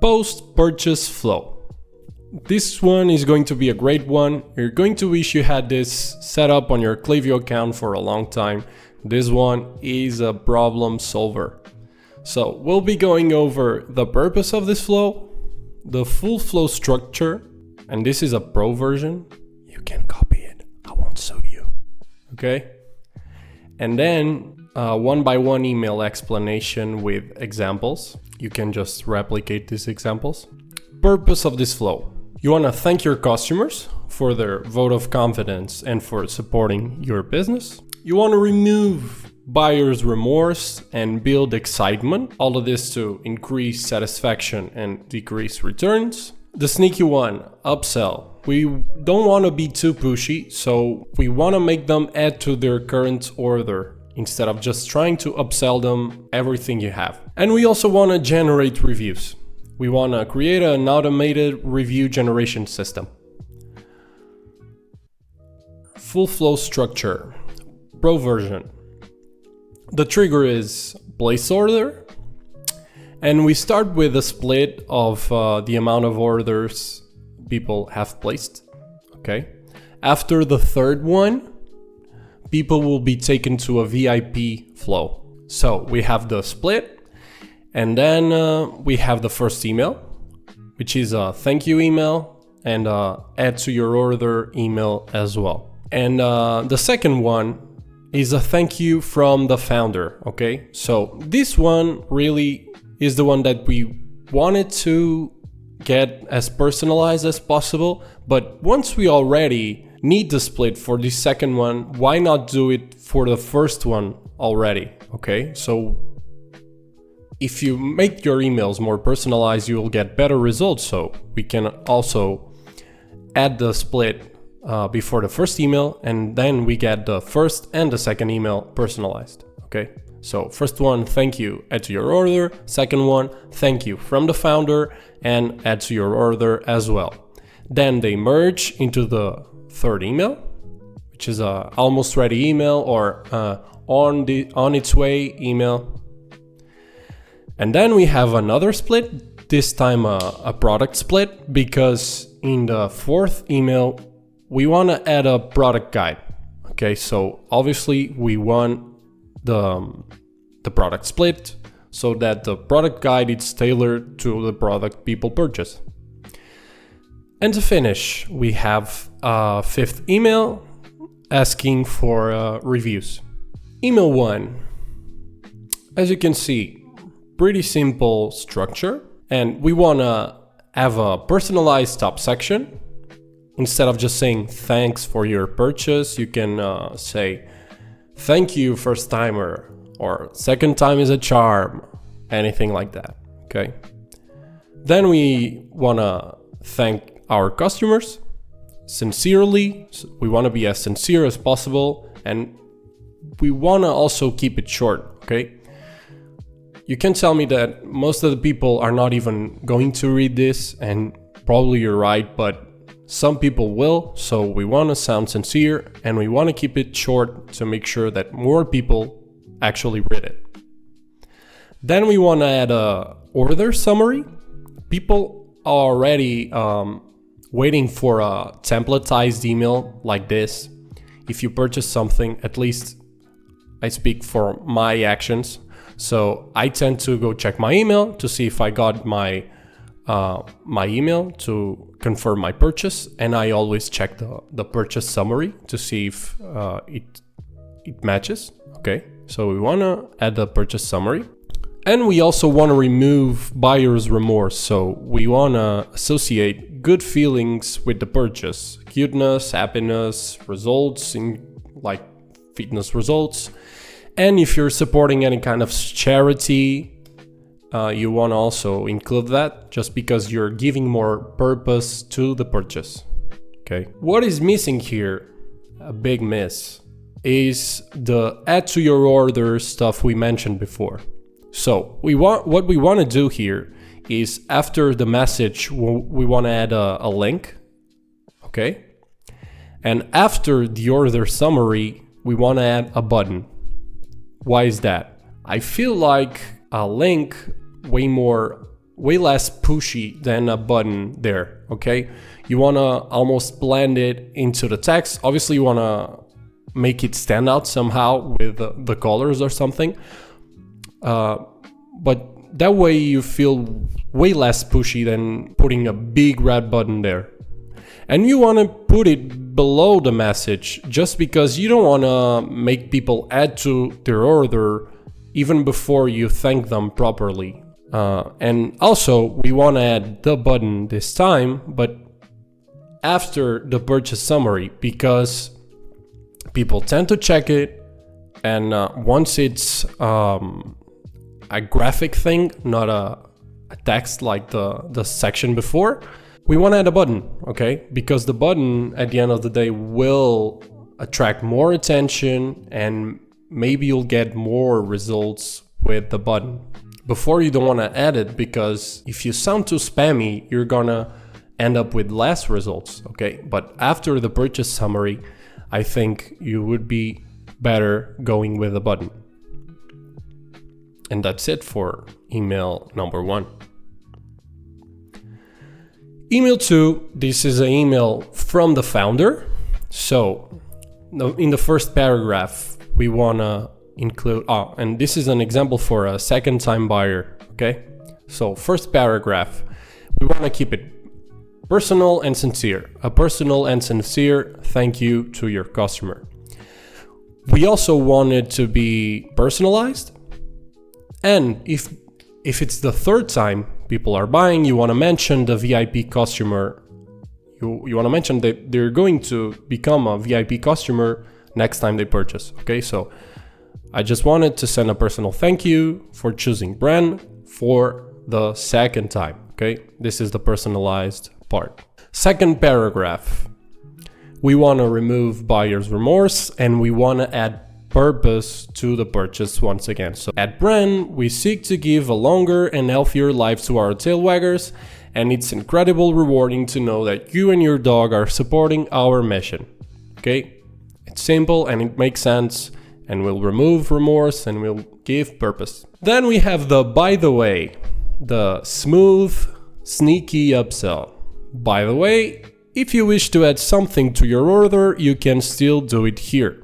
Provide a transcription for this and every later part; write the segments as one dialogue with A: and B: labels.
A: Post-purchase flow. This one is going to be a great one. You're going to wish you had this set up on your Klaviyo account for a long time. This one is a problem solver. So we'll be going over the purpose of this flow, the full flow structure, and this is a pro version. You can copy it. I won't sue you. Okay? And then one by one email explanation with examples. You can just replicate these examples. Purpose of this flow. You want to thank your customers for their vote of confidence and for supporting your business. You want to remove buyer's remorse and build excitement. All of this to increase satisfaction and decrease returns. The sneaky one, upsell. We don't want to be too pushy, so we want to make them add to their current order instead of just trying to upsell them everything you have. And we also want to generate reviews. We want to create an automated review generation system. Full flow structure, pro version. The trigger is place order, and we start with a split of the amount of orders people have placed. Okay. After the third one, people will be taken to a VIP flow. So we have the split. And then we have the first email, which is a thank you email and add to your order email as well. And the second one is a thank you from the founder, okay? So this one really is the one that we wanted to get as personalized as possible. But once we already need the split for the second one, why not do it for the first one already, okay? So if you make your emails more personalized, you will get better results. So we can also add the split before the first email, and then we get the first and the second email personalized. Okay. So first one, thank you, add to your order. Second one, thank you from the founder and add to your order as well. Then they merge into the third email, which is a almost ready email or on its way email. And then we have another split, this time a product split, because in the fourth email, we want to add a product guide. Okay, so obviously we want the product split so that the product guide is tailored to the product people purchase. And to finish, we have a fifth email asking for reviews. Email 1, as you can see, pretty simple structure, and we want to have a personalized top section. Instead of just saying thanks for your purchase, you can say thank you first timer, or second time is a charm, anything like that. Okay. Then we want to thank our customers sincerely. We want to be as sincere as possible, and we want to also keep it short. Okay. You can tell me that most of the people are not even going to read this, and probably you're right, but some people will. So we want to sound sincere and we want to keep it short to make sure that more people actually read it. Then we want to add a order summary. People are already waiting for a templatized email like this. If you purchase something, at least I speak for my actions. So I tend to go check my email to see if I got my email to confirm my purchase, and I always check the purchase summary to see if it matches. Okay, so we want to add the purchase summary, and we also want to remove buyer's remorse. So we want to associate good feelings with the purchase, cuteness, happiness, results in like fitness results. And if you're supporting any kind of charity, you want to also include that, just because you're giving more purpose to the purchase. Okay. What is missing here, a big miss, is the add to your order stuff we mentioned before. So what we want to do here is after the message, we want to add a link. Okay. And after the order summary, we want to add a button. Why is that? I feel like a link way more way less pushy than a button there, okay? You want to almost blend it into the text. Obviously, you want to make it stand out somehow with the colors or something. But that way you feel way less pushy than putting a big red button there. And you want to put it below the message just because you don't want to make people add to their order even before you thank them properly. And also, we want to add the button this time, but after the purchase summary, because people tend to check it, and once it's a graphic thing, not a text like the section before, we want to add a button, okay? Because the button at the end of the day will attract more attention and maybe you'll get more results with the button. Before, you don't want to add it because if you sound too spammy, you're gonna end up with less results, okay? But after the purchase summary, I think you would be better going with a button. And that's it for email number 1. Email 2, this is an email from the founder. So in the first paragraph, we want to include, and this is an example for a second time buyer, okay? So first paragraph, we want to keep it personal and sincere. A personal and sincere thank you to your customer. We also want it to be personalized. And if it's the third time people are buying, you want to mention the VIP customer. You want to mention that they're going to become a VIP customer next time they purchase. Okay, so I just wanted to send a personal thank you for choosing brand for the second time. Okay, this is the personalized part. Second paragraph, we want to remove buyer's remorse and we want to add purpose to the purchase once again. So at brand, we seek to give a longer and healthier life to our tail waggers, and it's incredibly rewarding to know that you and your dog are supporting our mission. Okay, it's simple and it makes sense, and we'll remove remorse and we'll give purpose. Then we have the by the way, the smooth, sneaky upsell. By the way, if you wish to add something to your order, you can still do it here.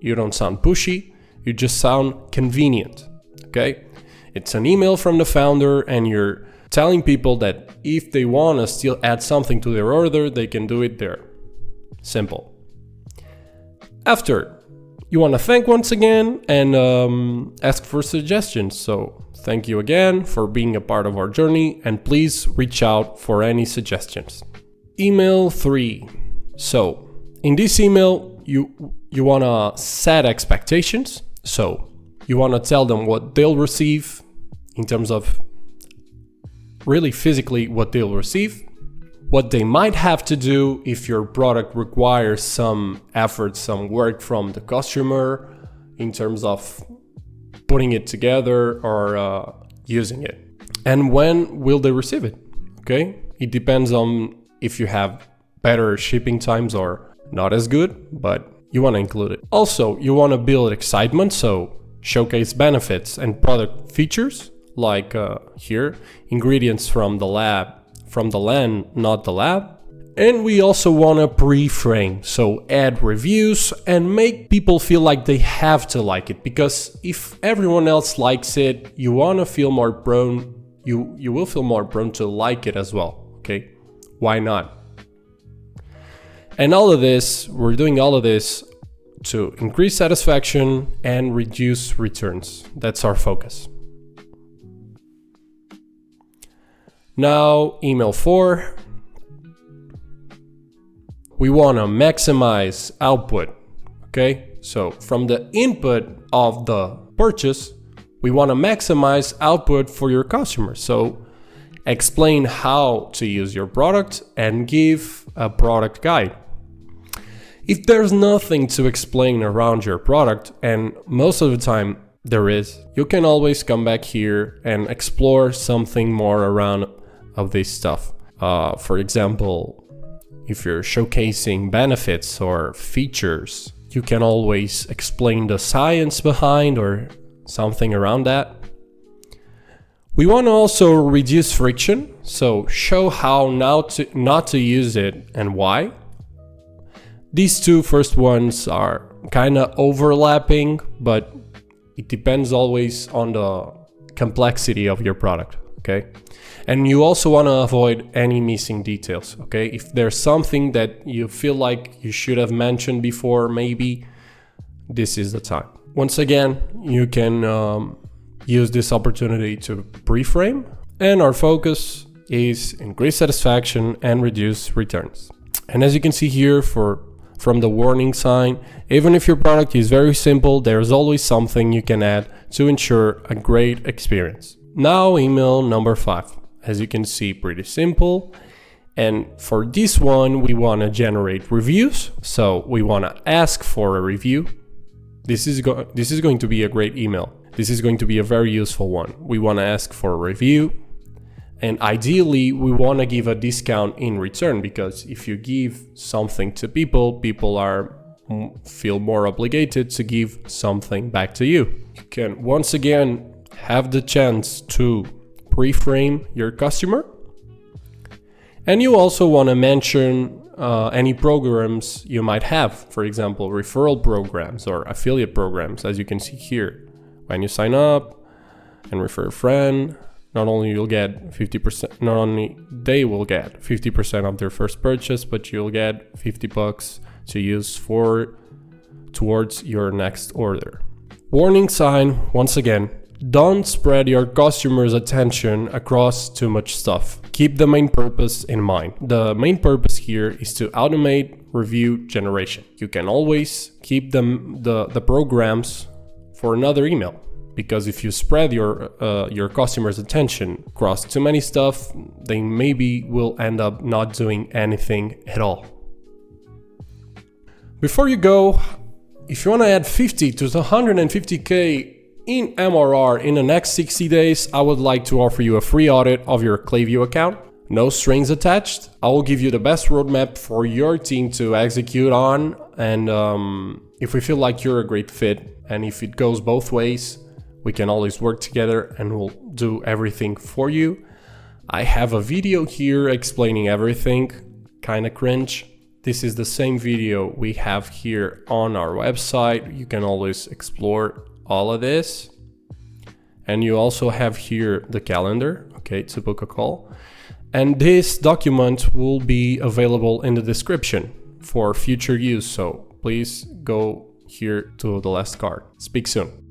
A: You don't sound pushy, you just sound convenient, okay? It's an email from the founder and you're telling people that if they want to still add something to their order, they can do it there. Simple. After, you want to thank once again and ask for suggestions. So thank you again for being a part of our journey and please reach out for any suggestions. Email 3. So in this email, you want to set expectations. So you want to tell them what they'll receive in terms of really physically what they'll receive, what they might have to do if your product requires some effort, some work from the customer in terms of putting it together or using it. And when will they receive it? Okay, it depends on if you have better shipping times or not as good, but you want to include it. Also, you want to build excitement, so showcase benefits and product features, like here, ingredients from the land, not the lab. And we also want to pre-frame, so add reviews and make people feel like they have to like it, because if everyone else likes it, you want to feel more prone, you will feel more prone to like it as well, okay? Why not? And all of this, we're doing all of this to increase satisfaction and reduce returns. That's our focus. Now, email 4. We want to maximize output, okay? So from the input of the purchase, we want to maximize output for your customers. So explain how to use your product and give a product guide. If there's nothing to explain around your product, and most of the time there is, you can always come back here and explore something more around of this stuff. For example, if you're showcasing benefits or features, you can always explain the science behind or something around that. We want to also reduce friction, so show how not to use it and why. These two first ones are kind of overlapping, but it depends always on the complexity of your product, okay? And you also want to avoid any missing details, okay? If there's something that you feel like you should have mentioned before, maybe this is the time. Once again, you can use this opportunity to pre-frame, and our focus is increase satisfaction and reduce returns. And as you can see here from the warning sign, even if your product is very simple, there's always something you can add to ensure a great experience. Now email number 5. As you can see, pretty simple. And for this one, we want to generate reviews. So we want to ask for a review. This is going to be a great email. This is going to be a very useful one. We want to ask for a review, and ideally we want to give a discount in return, because if you give something to people feel more obligated to give something back to you. You can once again have the chance to pre-frame your customer, and you also want to mention any programs you might have, for example, referral programs or affiliate programs, as you can see here. When you sign up and refer a friend, not only they will get 50% of their first purchase, but you'll get $50 to use towards your next order. Warning sign, once again, don't spread your customers' attention across too much stuff. Keep the main purpose in mind. The main purpose here is to automate review generation. You can always keep the programs for another email, because if you spread your customers' attention across too many stuff, they maybe will end up not doing anything at all. Before you go, if you want to add 50 to 150K in MRR in the next 60 days, I would like to offer you a free audit of your Klaviyo account. No strings attached. I will give you the best roadmap for your team to execute on, and if we feel like you're a great fit, and if it goes both ways, we can always work together and we'll do everything for you. I have a video here explaining everything, kinda cringe. This is the same video we have here on our website. You can always explore all of this. And you also have here the calendar, okay, to book a call. And this document will be available in the description for future use, so please go here to the last card. Speak soon.